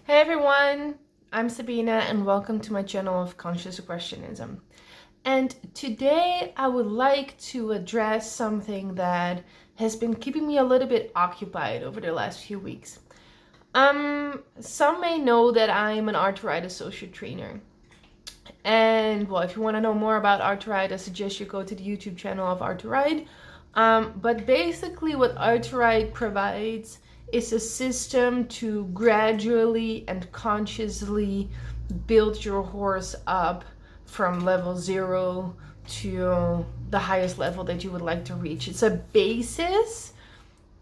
Hey everyone, I'm Sabina and welcome to my channel of Conscious Equestrianism. And today I would like to address something that has been keeping me a little bit occupied over the last few weeks. Some may know that I'm an Art to Ride associate trainer. And well, if you want to know more about Art to Ride, I suggest you go to the YouTube channel of Art to Ride. But basically what Art to Ride provides is a system to gradually and consciously build your horse up from level 0 to the highest level that you would like to reach. It's a basis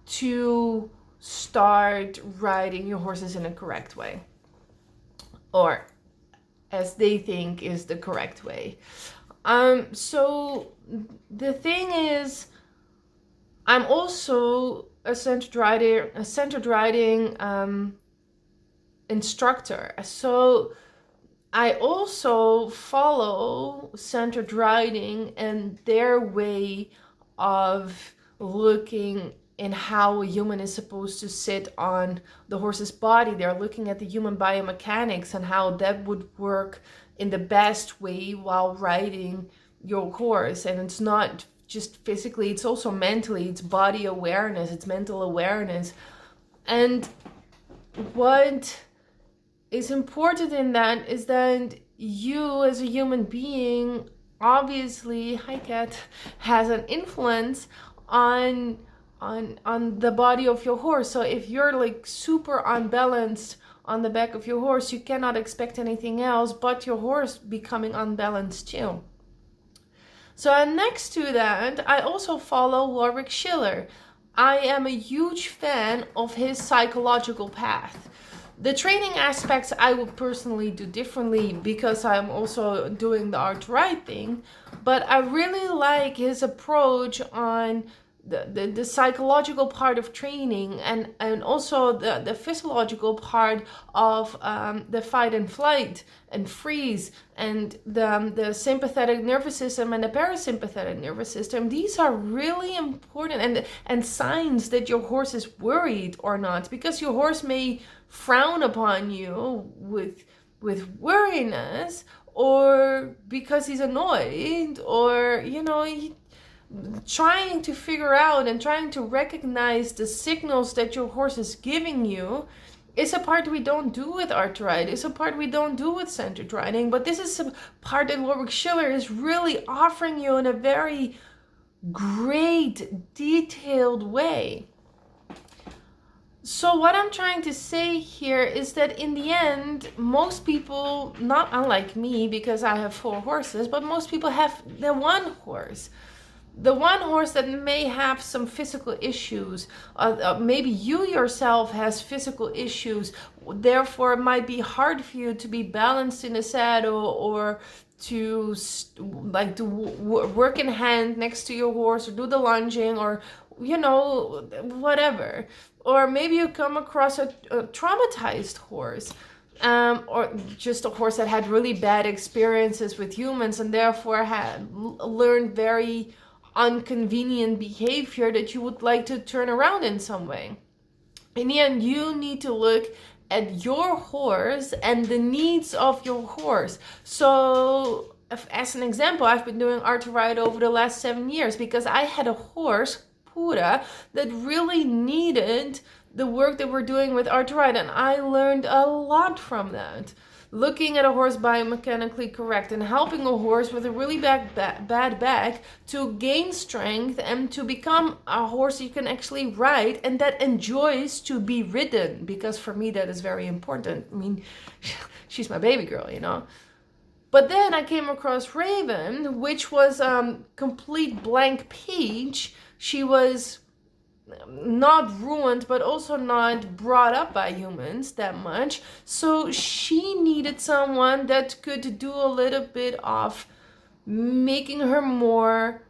to start riding your horses in a correct way, or as they think is the correct way. So the thing is, I'm also a centered riding instructor. So I also follow centered riding and their way of looking in how a human is supposed to sit on the horse's body. They're looking at the human biomechanics and how that would work in the best way while riding your horse. And it's not just physically, it's also mentally. It's body awareness, it's mental awareness. And what is important in that is that you as a human being, obviously, hi cat, has an influence on the body of your horse. So if you're like super unbalanced on the back of your horse, you cannot expect anything else but your horse becoming unbalanced too. So next to that, I also follow Warwick Schiller. I am a huge fan of his psychological path. The training aspects I would personally do differently because I'm also doing the Art to Ride thing, but I really like his approach on the psychological part of training and also the physiological part of the fight and flight and freeze and the sympathetic nervous system and the parasympathetic nervous system. These are really important and signs that your horse is worried or not, because your horse may frown upon you with worriness, or because he's annoyed, or trying to figure out and trying to recognize the signals that your horse is giving you is a part we don't do with Art to Ride. It's a part we don't do with centered riding. But this is a part that Warwick Schiller is really offering you in a very great, detailed way. So what I'm trying to say here is that in the end, most people, not unlike me because I have 4 horses, but most people have the one horse. The one horse that may have some physical issues, maybe you yourself has physical issues, therefore it might be hard for you to be balanced in a saddle or to work in hand next to your horse or do the lunging or whatever. Or maybe you come across a traumatized horse, or just a horse that had really bad experiences with humans and therefore had learned very inconvenient behavior that you would like to turn around in some way. In the end, you need to look at your horse and the needs of your horse. So as an example, I've been doing Art to Ride over the last 7 years because I had a horse, Pura, that really needed the work that we're doing with Art to Ride, and I learned a lot from that. Looking at a horse biomechanically correct and helping a horse with a really bad back to gain strength and to become a horse you can actually ride and that enjoys to be ridden, because for me that is very important. I mean, she's my baby girl, But then I came across Raven, which was complete blank page. She was not ruined, but also not brought up by humans that much. So she needed someone that could do a little bit of making her more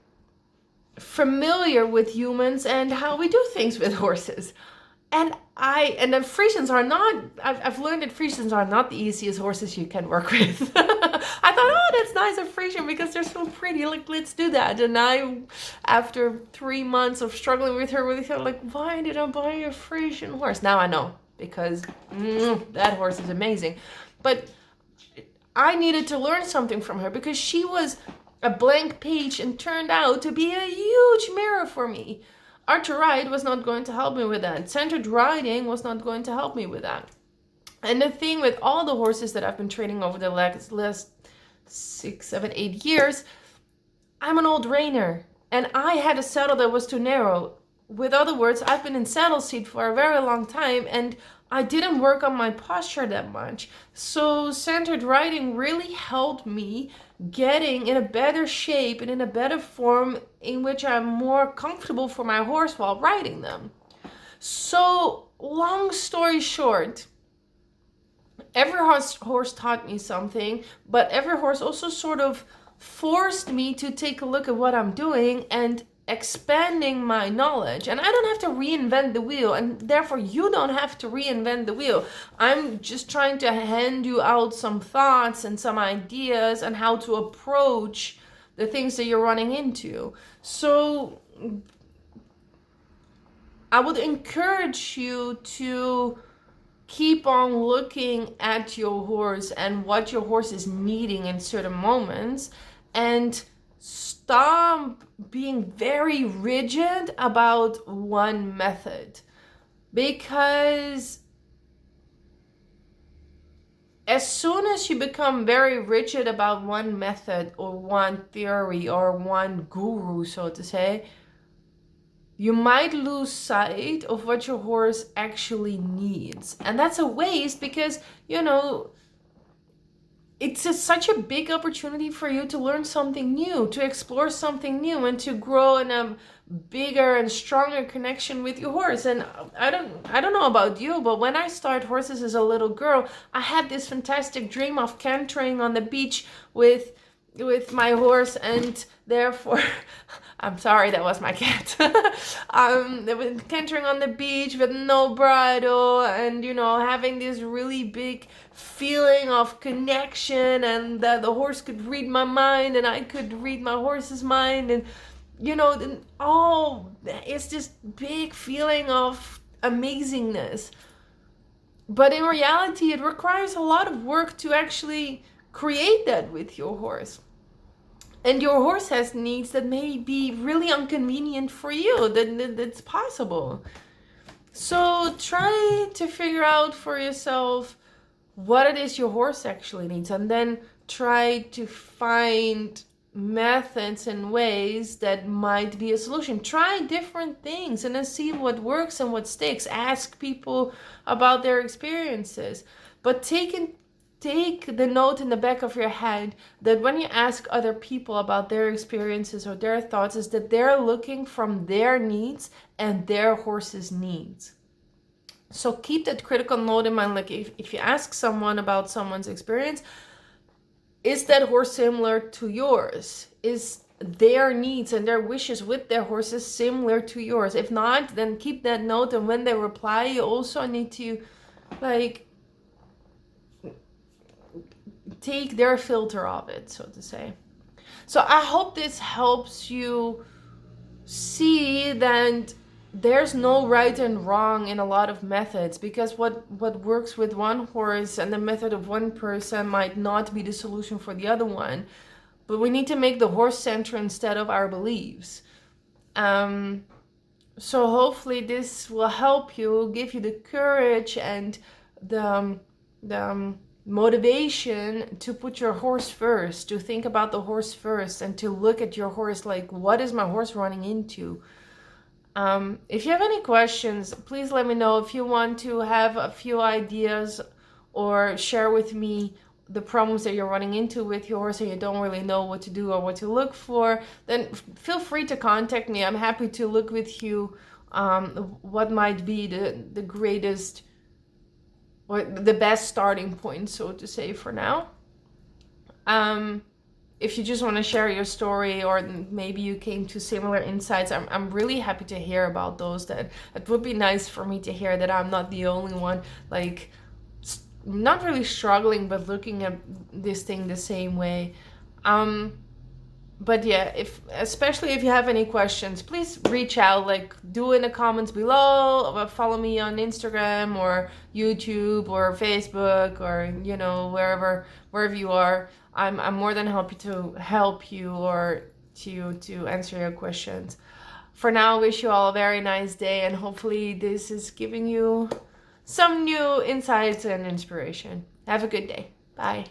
familiar with humans and how we do things with horses. And the Frisians are not, I've learned that Frisians are not the easiest horses you can work with. I thought, oh, that's nice of Frisian because they're so pretty, like, let's do that. And I, after 3 months of struggling with her, like, why did I buy a Frisian horse? Now I know. because that horse is amazing. But I needed to learn something from her because she was a blank page and turned out to be a huge mirror for me. Archer ride was not going to help me with that. Centered riding was not going to help me with that. And the thing with all the horses that I've been training over the last 6, 7, 8 years, I'm an old reiner and I had a saddle that was too narrow. With other words, I've been in saddle seat for a very long time and I didn't work on my posture that much. So centered riding really helped me getting in a better shape and in a better form in which I'm more comfortable for my horse while riding them. So long story short, every horse taught me something, but every horse also sort of forced me to take a look at what I'm doing and expanding my knowledge. And I don't have to reinvent the wheel, and therefore you don't have to reinvent the wheel. I'm just trying to hand you out some thoughts and some ideas on how to approach the things that you're running into. So I would encourage you to keep on looking at your horse and what your horse is needing in certain moments, and stop being very rigid about one method. Because as soon as you become very rigid about one method or one theory or one guru, so to say, you might lose sight of what your horse actually needs. And that's a waste because, it's such a big opportunity for you to learn something new, to explore something new, and to grow in a bigger and stronger connection with your horse. And I don't know about you, but when I started horses as a little girl, I had this fantastic dream of cantering on the beach with my horse, and therefore I'm sorry, that was my cat. They were cantering on the beach with no bridle, and having this really big feeling of connection, and that the horse could read my mind and I could read my horse's mind, and it's this big feeling of amazingness. But in reality, it requires a lot of work to actually create that with your horse. And your horse has needs that may be really inconvenient for you, that's possible. So try to figure out for yourself what it is your horse actually needs, and then try to find methods and ways that might be a solution. Try different things and then see what works and what sticks. Ask people about their experiences. But take the note in the back of your head that when you ask other people about their experiences or their thoughts, is that they're looking from their needs and their horse's needs. So keep that critical note in mind. Like if you ask someone about someone's experience, is that horse similar to yours? Is their needs and their wishes with their horses similar to yours? If not, then keep that note, and when they reply, you also need to take their filter of it, so to say. So I hope this helps you see that there's no right and wrong in a lot of methods, because what works with one horse and the method of one person might not be the solution for the other one. But we need to make the horse center instead of our beliefs. So hopefully this will help you, give you the courage and the motivation to put your horse first, to think about the horse first, and to look at your horse like, what is my horse running into? If you have any questions, please let me know. If you want to have a few ideas or share with me the problems that you're running into with your horse and you don't really know what to do or what to look for, then feel free to contact me. I'm happy to look with you what might be the greatest or the best starting point, so to say, for now. If you just want to share your story, or maybe you came to similar insights, I'm really happy to hear about those. That it would be nice for me to hear that I'm not the only one, like, not really struggling, but looking at this thing the same way. but yeah, if especially if you have any questions, please reach out. Like, do in the comments below, or follow me on Instagram or YouTube or Facebook, or wherever you are. I'm more than happy to help you or to answer your questions. For now, I wish you all a very nice day, and hopefully this is giving you some new insights and inspiration. Have a good day. Bye.